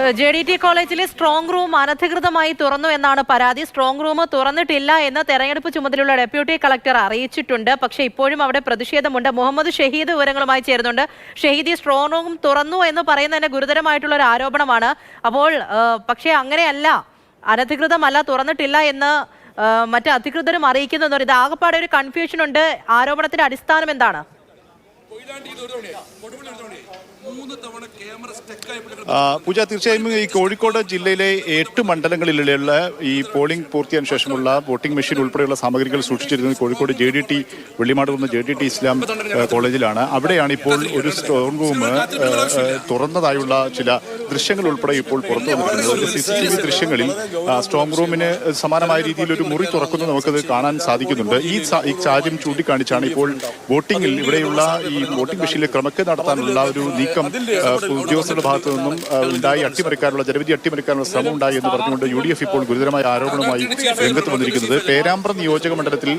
JDT കോളേജിലെ strong room അനധികൃതമായി തുറന്നു എന്നാണ് പരാതി. സ്ട്രോങ് റൂം തുറന്നിട്ടില്ല എന്ന് തെരഞ്ഞെടുപ്പ് ചുമതലയുള്ള ഡെപ്യൂട്ടി കളക്ടർ അറിയിച്ചിട്ടുണ്ട്. പക്ഷേ ഇപ്പോഴും അവിടെ പ്രതിഷേധമുണ്ട്. മുഹമ്മദ് ഷഹീദ് വിവരങ്ങളുമായി ചേരുന്നുണ്ട്. ഷഹീദ്, ഈ സ്ട്രോങ് റൂം തുറന്നു എന്ന് പറയുന്നതിന് ഗുരുതരമായിട്ടുള്ള ഒരു ആരോപണമാണ്. അപ്പോൾ പക്ഷേ അങ്ങനെയല്ല, അനധികൃതമല്ല, തുറന്നിട്ടില്ല എന്ന് മറ്റ് അധികൃതരും അറിയിക്കുന്നു. ഇത് ആകെപ്പാടെ ഒരു കൺഫ്യൂഷൻ ഉണ്ട്. ആരോപണത്തിന്റെ അടിസ്ഥാനം എന്താണ്? പൂജ, തീർച്ചയായും ഈ കോഴിക്കോട് ജില്ലയിലെ 8 മണ്ഡലങ്ങളിലുള്ള ഈ പോളിംഗ് പൂർത്തിയായ ശേഷമുള്ള വോട്ടിംഗ് മെഷീൻ ഉൾപ്പെടെയുള്ള സാമഗ്രികൾ സൂക്ഷിച്ചിരുന്നത് കോഴിക്കോട് JDT വെള്ളിമാടുകുന്ന് JDT ഇസ്ലാം കോളേജിലാണ്. അവിടെയാണ് ഇപ്പോൾ ഒരു സ്ട്രോങ് റൂം തുറന്നതായുള്ള ചില ദൃശ്യങ്ങൾ ഉൾപ്പെടെ ഇപ്പോൾ പുറത്തു വന്നിരിക്കുന്നത്. CCTV ദൃശ്യങ്ങളിൽ സ്ട്രോങ് റൂമിന് സമാനമായ രീതിയിൽ ഒരു മുറി തുറക്കുന്നത് നമുക്കത് കാണാൻ സാധിക്കുന്നുണ്ട്. ഈ കാര്യം ചൂണ്ടിക്കാണിച്ചാണ് ഇപ്പോൾ വോട്ടിംഗിൽ ഇവിടെയുള്ള ഈ വോട്ടിംഗ് മെഷീനിൽ ക്രമക്കേട് നടത്താനുള്ള ഒരു നീക്കം ഉദ്യോഗസ്ഥരുടെ ഭാഗത്തു നിന്നും ഉണ്ടായി, ജനവിധി അട്ടിമറിക്കാനുള്ള ശ്രമം ഉണ്ടായി എന്ന് പറഞ്ഞുകൊണ്ട് UDF ഇപ്പോൾ ഗുരുതരമായ ആരോപണവുമായി രംഗത്ത് വന്നിരിക്കുന്നത്. പേരാമ്പ്ര നിയോജക മണ്ഡലത്തിൽ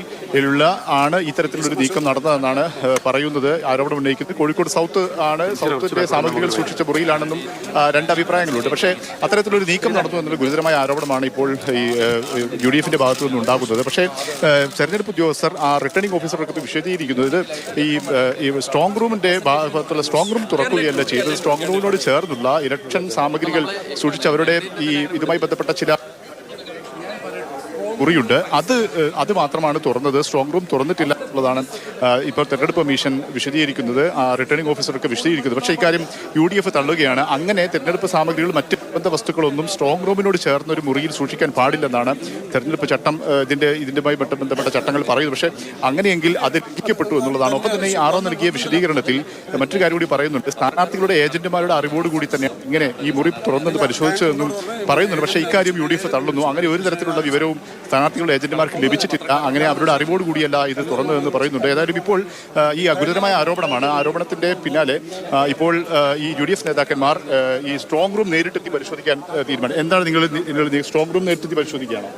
ആണ് ഇത്തരത്തിലൊരു നീക്കം നടന്നതെന്നാണ് പറയുന്നത്, ആരോപണം ഉന്നയിക്കുന്നത്. കോഴിക്കോട് സൗത്തിന്റെ സാമഗ്രികൾ സൂക്ഷിച്ച മുറിയിലാണെന്നും 2 അഭിപ്രായങ്ങളുണ്ട്. പക്ഷേ അത്തരത്തിലൊരു നീക്കം നടന്നു എന്നുള്ള ഗുരുതരമായ ആരോപണമാണ് ഇപ്പോൾ ഈ UDFന്റെ ഭാഗത്തു നിന്ന് ഉണ്ടാകുന്നത്. പക്ഷേ തെരഞ്ഞെടുപ്പ് ഉദ്യോഗസ്ഥർ റിട്ടേണിംഗ് ഓഫീസർക്ക് വിശദീകരിക്കുന്നത് ഈ സ്ട്രോങ് റൂമിന്റെ ഭാഗത്തുള്ള സ്ട്രോങ് റൂം തുറക്കുകയല്ല ചെയ്തത്. സ്ട്രോങ് റൂമിനോട് ചേർന്നുള്ള ഇലക്ഷൻ സാമഗ്രികൾ സൂക്ഷിച്ച് അവരുടെ ഇതുമായി ബന്ധപ്പെട്ട ചില മുറിയുണ്ട്, അത് മാത്രമാണ് തുറന്നത്. സ്ട്രോങ് റൂം തുറന്നിട്ടില്ല എന്നുള്ളതാണ് ഇപ്പോൾ തെരഞ്ഞെടുപ്പ് കമ്മീഷൻ വിശദീകരിക്കുന്നത്, റിട്ടേണിംഗ് ഓഫീസർക്ക് വിശദീകരിക്കുന്നത്. പക്ഷേ ഇക്കാര്യം UDF തള്ളുകയാണ്. അങ്ങനെ തെരഞ്ഞെടുപ്പ് സാമഗ്രികൾ, മറ്റ് ബന്ധ വസ്തുക്കളൊന്നും സ്ട്രോങ് റൂമിനോട് ചേർന്ന ഒരു മുറിയിൽ സൂക്ഷിക്കാൻ പാടില്ലെന്നാണ് തെരഞ്ഞെടുപ്പ് ചട്ടം, ഇതിന്റെയുമായി ബന്ധപ്പെട്ട ചട്ടങ്ങൾ പറയുന്നത്. പക്ഷേ അങ്ങനെയെങ്കിൽ അത് ലംഘിക്കപ്പെട്ടു എന്നുള്ളതാണ്. ഒപ്പം തന്നെ ഈ ആറോ നൽകിയ വിശദീകരണത്തിൽ മറ്റൊരു കാര്യം കൂടി പറയുന്നുണ്ട്. സ്ഥാനാർത്ഥികളുടെ ഏജന്റുമാരുടെ അറിവോടുകൂടി തന്നെ ഇങ്ങനെ ഈ മുറി തുറന്നത് പരിശോധിച്ചതെന്നും പറയുന്നുണ്ട്. പക്ഷേ ഇക്കാര്യം UDF തള്ളുന്നു. അങ്ങനെ ഒരു തരത്തിലുള്ള വിവരവും സ്ഥാനാർത്ഥികളുടെ ഏജന്റുമാർക്ക് ലഭിച്ചിട്ടില്ല. അങ്ങനെ അവരുടെ അറിവോടുകൂടിയല്ല ഇത് തുറന്നതെന്ന് പറയുന്നുണ്ട്. ഏതായാലും ഇപ്പോൾ ഈ ഗുരുതരമായ ആരോപണമാണ്. ആരോപണത്തിന്റെ പിന്നാലെ ഇപ്പോൾ ഈ UDF നേതാക്കന്മാർ ഈ സ്ട്രോങ് റൂം നേരിട്ടെത്തി പരിശോധിക്കാൻ തീരുമാനം. എന്താണ് നിങ്ങൾ സ്ട്രോങ് റൂം നേരിട്ടെത്തി പരിശോധിക്കുകയാണോ?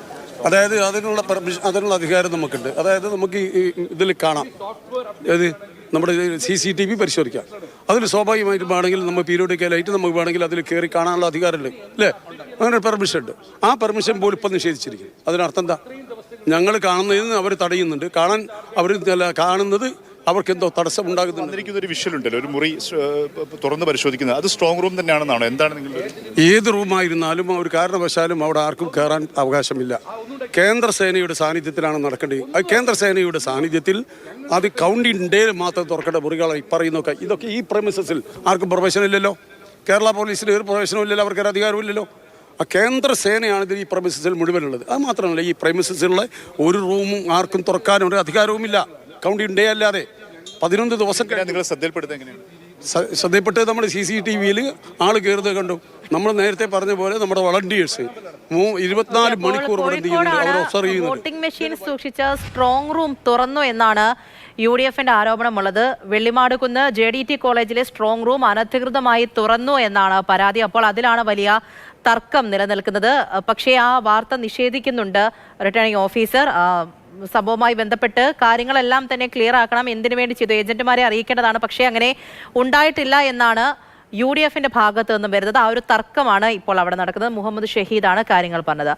അതായത് അതിനുള്ള അധികാരം നമുക്കുണ്ട്. അതായത് നമുക്ക് ഇതിൽ കാണാം, അതായത് നമ്മുടെ CCTV പരിശോധിക്കാം. അതിൽ സ്വാഭാവികമായിട്ടും വേണമെങ്കിൽ നമ്മൾ പീരിയോഡിക്കലായിട്ട് നമുക്ക് വേണമെങ്കിൽ അതിൽ കയറി കാണാനുള്ള അധികാരമുണ്ട്, അല്ലേ? അങ്ങനെ പെർമിഷൻ ഉണ്ട്. ആ പെർമിഷൻ പോലും ഇപ്പം നിഷേധിച്ചിരിക്കും. അതിനർത്ഥം എന്താ? ഞങ്ങൾ കാണുന്നതിന് അവർ തടയുന്നുണ്ട്. കാണുന്നത് അവർക്ക് എന്തോ തടസ്സം ഉണ്ടാകുന്നുണ്ട്. ഒരു വിഷ്വൽ ഉണ്ടല്ലോ, ഒരു മുറി തുറന്ന് പരിശോധിക്കുന്നത്, അത് സ്ട്രോങ് റൂം തന്നെയാണെന്നാണ്? എന്താണ് നിങ്ങൾ? ഏത് റൂമായിരുന്നാലും ഒരു കാരണവശാലും അവിടെ ആർക്കും കയറാൻ അവകാശമില്ല. കേന്ദ്ര സേനയുടെ സാന്നിധ്യത്തിലാണ് നടക്കേണ്ടത്. അത് കേന്ദ്ര സേനയുടെ സാന്നിധ്യത്തിൽ അത് കൗണ്ടിംഗ് ഡേ മാത്രം തുറക്കേണ്ട മുറികളാണ് ഈ പറയുന്നതൊക്കെ. ഇതൊക്കെ ഈ പ്രമിസസിൽ ആർക്കും പ്രൊഫഷൻ ഇല്ലല്ലോ. കേരള പോലീസിന് ഒരു പ്രൊഫഷനും ഇല്ലല്ലോ, അവർക്കൊരു അധികാരവും ഇല്ലല്ലോ. ആ കേന്ദ്ര സേനയാണ് ഇതിൽ ഈ പ്രമിസസിൽ മുഴുവനുള്ളത്. അത് മാത്രമല്ല, ഈ പ്രമിസസിലുള്ള ഒരു റൂമും ആർക്കും തുറക്കാനും ഒരു അധികാരവുമില്ല, കൗണ്ടിംഗ് ഡേ അല്ലാതെ. 11 ദിവസം നിങ്ങൾ ശ്രദ്ധയിൽപ്പെടുന്നത് എങ്ങനെയാണ്? ശ്രദ്ധയിൽപ്പെട്ട് നമ്മുടെ CCTVയിൽ ആൾ കയറുന്നത് കണ്ടു. നമ്മൾ നേരത്തെ പറഞ്ഞ പോലെ നമ്മുടെ വളണ്ടിയേഴ്സ് 24 മണിക്കൂർ വോട്ടിംഗ് മെഷീൻ സൂക്ഷിച്ച സ്ട്രോങ് റൂം തുറന്നു എന്നാണ് UDFന്റെ ആരോപണമുള്ളത്. വെള്ളിമാടുകുന്ന് JDT കോളേജിലെ സ്ട്രോങ് റൂം അനധികൃതമായി തുറന്നു എന്നാണ് പരാതി. അപ്പോൾ അതിലാണ് വലിയ തർക്കം നിലനിൽക്കുന്നത്. പക്ഷേ ആ വാർത്ത നിഷേധിക്കുന്നുണ്ട് റിട്ടേണിംഗ് ഓഫീസർ. സംഭവവുമായി ബന്ധപ്പെട്ട് കാര്യങ്ങളെല്ലാം തന്നെ ക്ലിയർ ആക്കണം, എന്തിനു വേണ്ടി ചെയ്തു, ഏജന്റുമാരെ അറിയിക്കേണ്ടതാണ്. പക്ഷേ അങ്ങനെ ഉണ്ടായിട്ടില്ല എന്നാണ് UDFന്റെ ഭാഗത്ത് നിന്നും വരുന്നത്. ആ ഒരു തർക്കമാണ് ഇപ്പോൾ അവിടെ നടക്കുന്നത്. മുഹമ്മദ് ഷഹീദാണ് കാര്യങ്ങൾ പറഞ്ഞത്.